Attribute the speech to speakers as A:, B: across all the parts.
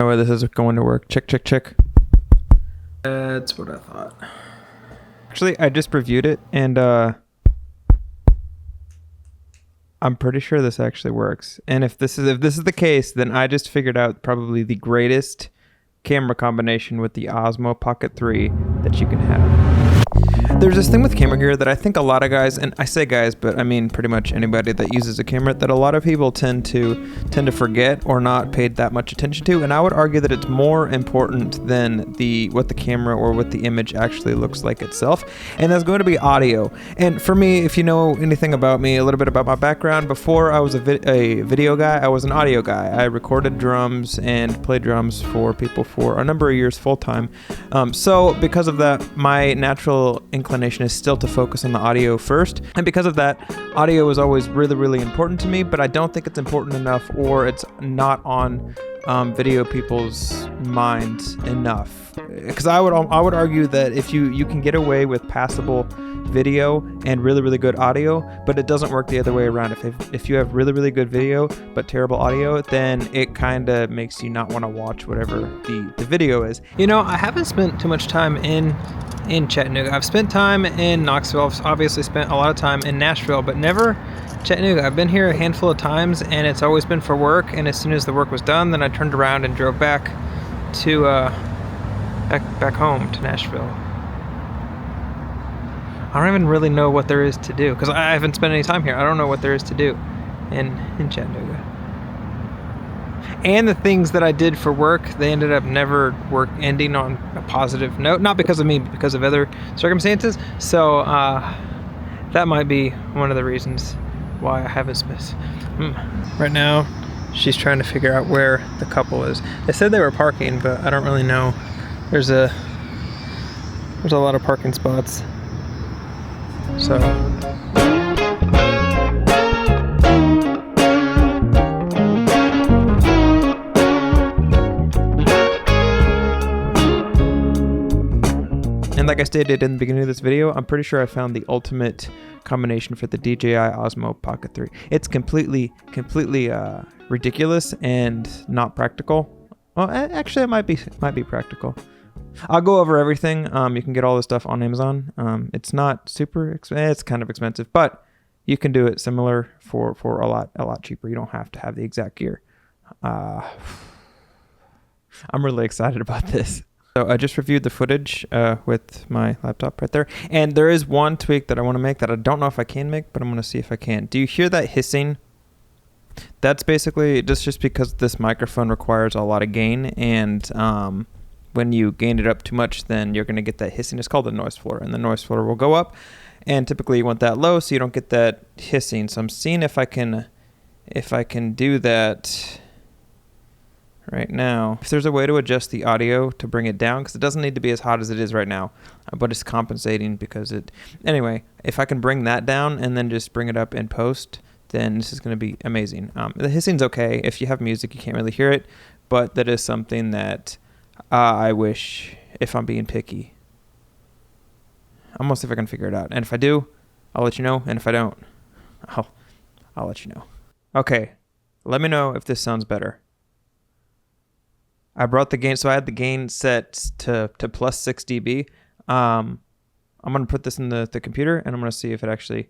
A: way this is going to work. Check, check, check. That's what I thought. Actually, I just reviewed it, and I'm pretty sure this actually works. And if this is the case, then I just figured out probably the greatest camera combination with the Osmo Pocket 3 that you can have. There's this thing with camera gear that I think a lot of guys, and I say guys, but I mean pretty much anybody that uses a camera, that a lot of people tend to forget or not pay that much attention to. And I would argue that it's more important than what the camera or what the image actually looks like itself. And that's going to be audio. And for me, if you know anything about me, a little bit about my background, before I was a video guy, I was an audio guy. I recorded drums and played drums for people for a number of years full time. So because of that, my natural inclination is still to focus on the audio first, and because of that, audio is always really, really important to me, but I don't think it's important enough, or it's not on video people's minds enough. Because I would argue that if you can get away with passable video and really, really good audio, but it doesn't work the other way around. If you have really, really good video but terrible audio, then it kind of makes you not want to watch whatever the video is. You know, I haven't spent too much time in Chattanooga. I've spent time in Knoxville. I've obviously spent a lot of time in Nashville, but never Chattanooga. I've been here a handful of times, and it's always been for work. And as soon as the work was done, then I turned around and drove back to back home to Nashville. I don't even really know what there is to do because I haven't spent any time here. I don't know what there is to do in Chattanooga. And the things that I did for work, they ended up never ending on a positive note. Not because of me, but because of other circumstances. So that might be one of the reasons why I haven't spent. Right now, she's trying to figure out where the couple is. They said they were parking, but I don't really know. There's a lot of parking spots. So. And like I stated in the beginning of this video, I'm pretty sure I found the ultimate combination for the DJI Osmo Pocket 3. It's completely ridiculous and not practical. Well, actually, it might be practical. I'll go over everything. You can get all this stuff on Amazon. It's not super expensive. It's kind of expensive, but you can do it similar for a lot cheaper. You don't have to have the exact gear. I'm really excited about this. So I just reviewed the footage with my laptop right there. And there is one tweak that I want to make that I don't know if I can make, but I'm going to see if I can. Do you hear that hissing? That's basically just because this microphone requires a lot of gain. And when you gain it up too much, then you're going to get that hissing. It's called the noise floor. And the noise floor will go up. And typically you want that low so you don't get that hissing. So I'm seeing if I can do that right now. If there's a way to adjust the audio to bring it down, because it doesn't need to be as hot as it is right now, but it's compensating because anyway, if I can bring that down and then just bring it up in post, then this is going to be amazing. The hissing's okay. If you have music, you can't really hear it, but that is something that I wish, if I'm being picky. I'm going to see if I can figure it out. And if I do, I'll let you know. And if I don't, I'll let you know. Okay. Let me know if this sounds better. I brought the gain, so I had the gain set to plus 6 dB. I'm going to put this in the computer, and I'm going to see if it actually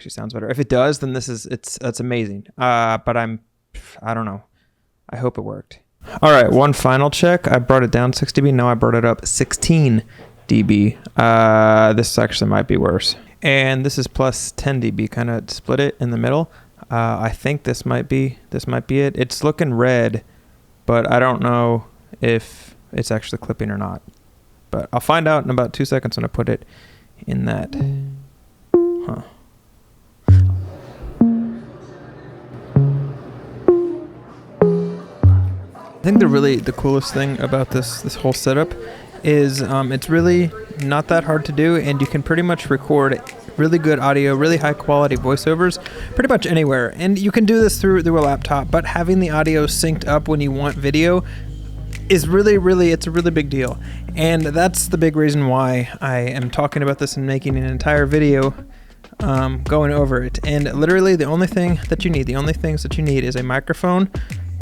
A: sounds better. If it does, then it's amazing. But I don't know. I hope it worked. All right, one final check. I brought it down 6 dB. Now I brought it up 16 dB. This actually might be worse. And this is plus 10 dB. Kind of split it in the middle. I think this might be it. It's looking red, but I don't know if it's actually clipping or not. But I'll find out in about 2 seconds when I put it in that. Huh. I think the coolest thing about this whole setup is it's really not that hard to do, and you can pretty much record really good audio, really high quality voiceovers pretty much anywhere. And you can do this through a laptop, but having the audio synced up when you want video is it's a really big deal. And that's the big reason why I am talking about this and making an entire video going over it. And literally the only things that you need is a microphone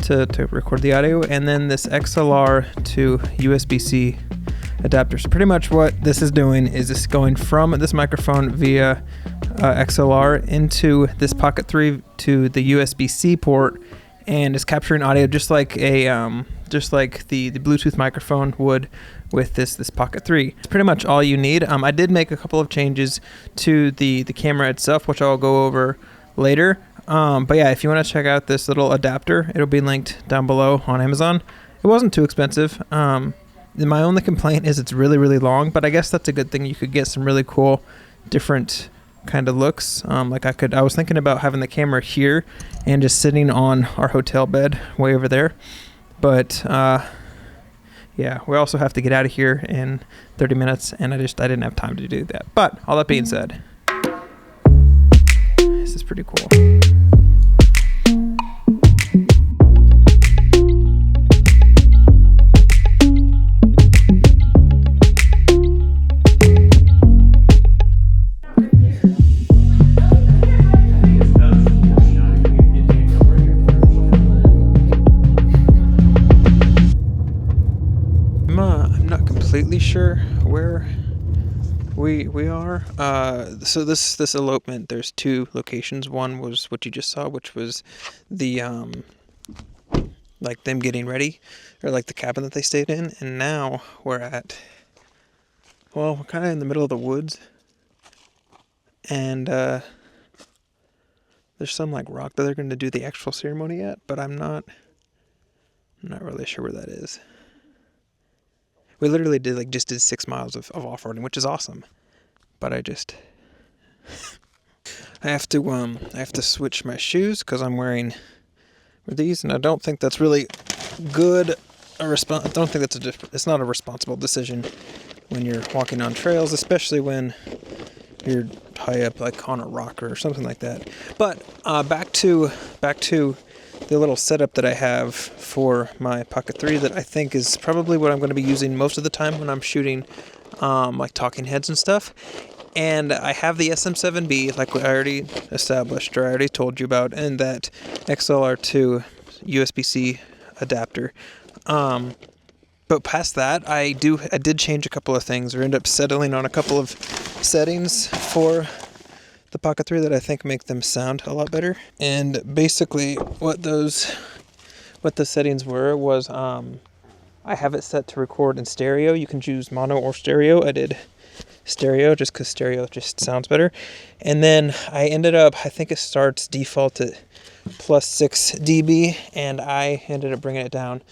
A: to record the audio, and then this XLR to USB-C adapter. So pretty much what this is doing is it's going from this microphone via XLR into this Pocket 3 to the USB-C port, and is capturing audio just like the Bluetooth microphone would with this Pocket 3. It's pretty much all you need. I did make a couple of changes to the camera itself, which I'll go over later. But yeah, if you want to check out this little adapter, it'll be linked down below on Amazon. It wasn't too expensive. My only complaint is it's really, really long, but I guess that's a good thing. You could get some really cool, different kind of looks. I was thinking about having the camera here and just sitting on our hotel bed way over there. But yeah, we also have to get out of here in 30 minutes, and I didn't have time to do that. But all that being said, this is pretty cool. I'm not completely sure where we are. So this elopement, there's two locations. One was what you just saw, which was the like them getting ready, or like the cabin that they stayed in. And now we're kind of in the middle of the woods, and there's some like rock that they're going to do the actual ceremony at, but I'm not really sure where that is. We literally just did 6 miles of off-roading, which is awesome. But I have to switch my shoes because I'm wearing these, and I don't think that's really good. I don't think it's not a responsible decision when you're walking on trails, especially when you're high up like on a rock or something like that. But back to the little setup that I have for my Pocket 3 that I think is probably what I'm going to be using most of the time when I'm shooting like talking heads and stuff. And I have the SM7B, like I already established, or I already told you about, and that XLR to USB-C adapter. But past that, I did change a couple of things, or end up settling on a couple of settings for the Pocket 3 that I think make them sound a lot better. And basically what the settings were was I have it set to record in stereo. You can choose mono or stereo. I did stereo just because stereo just sounds better. And then I think it starts default at plus 6 dB, and I ended up bringing it down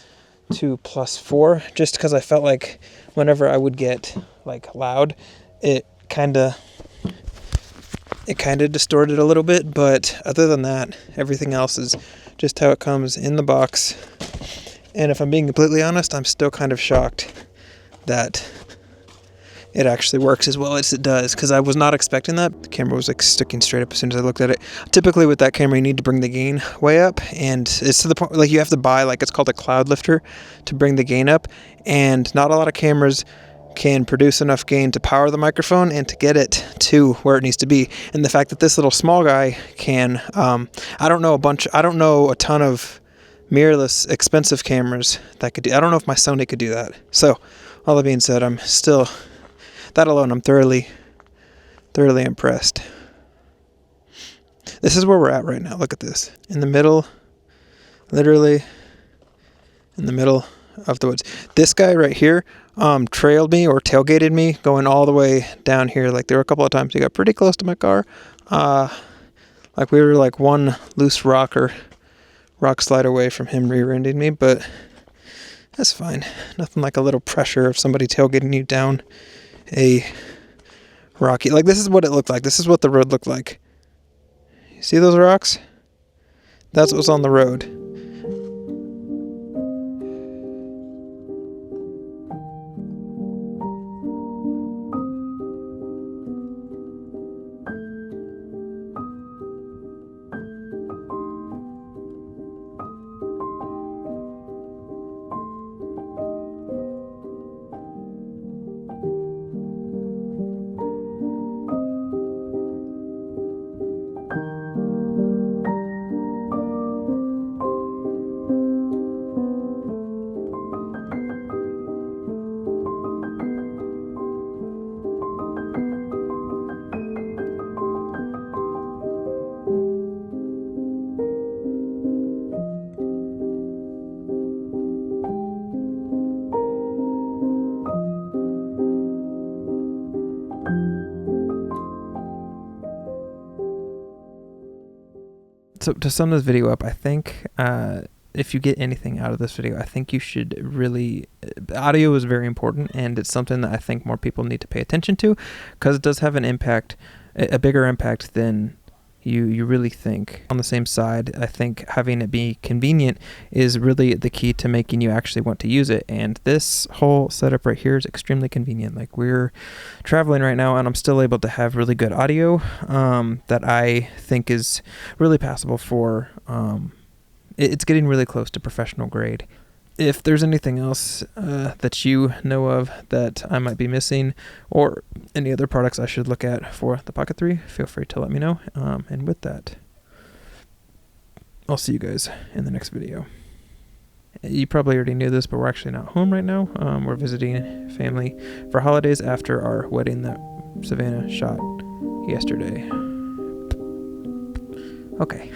A: to plus 4 just because I felt like whenever I would get like loud, it kind of distorted a little bit. But other than that, everything else is just how it comes in the box. And if I'm being completely honest, I'm still kind of shocked that it actually works as well as it does, because I was not expecting that. The camera was like sticking straight up as soon as I looked at it. Typically with that camera, you need to bring the gain way up, and it's to the point like you have to buy, like, it's called a cloud lifter to bring the gain up, and not a lot of cameras can produce enough gain to power the microphone and to get it to where it needs to be. And the fact that this little small guy can, I don't know a ton of mirrorless expensive cameras that could do. I don't know if my Sony could do that. So all that being said, I'm still, that alone, I'm thoroughly impressed. This is where we're at right now. Look at this. In the middle, literally in the middle of the woods. This guy right here trailed me or tailgated me going all the way down here. Like, there were a couple of times he got pretty close to my car. Like we were like one loose rock slide away from him rear-ending me, but that's fine. Nothing like a little pressure of somebody tailgating you down a rocky. Like, this is what it looked like. This is what the road looked like. You see those rocks? That's what was on the road. to sum this video up, I think if you get anything out of this video, I think you should really, audio is very important, and it's something that I think more people need to pay attention to, because it does have an impact, a bigger impact than you really think. On the same side, I think having it be convenient is really the key to making you actually want to use it, and this whole setup right here is extremely convenient. Like, we're traveling right now and I'm still able to have really good audio that I think is really passable for it's getting really close to professional grade. If there's anything else that you know of that I might be missing, or any other products I should look at for the Pocket 3, feel free to let me know. And with that, I'll see you guys in the next video. You probably already knew this, but we're actually not home right now. We're visiting family for holidays after our wedding that Savannah shot yesterday. Okay.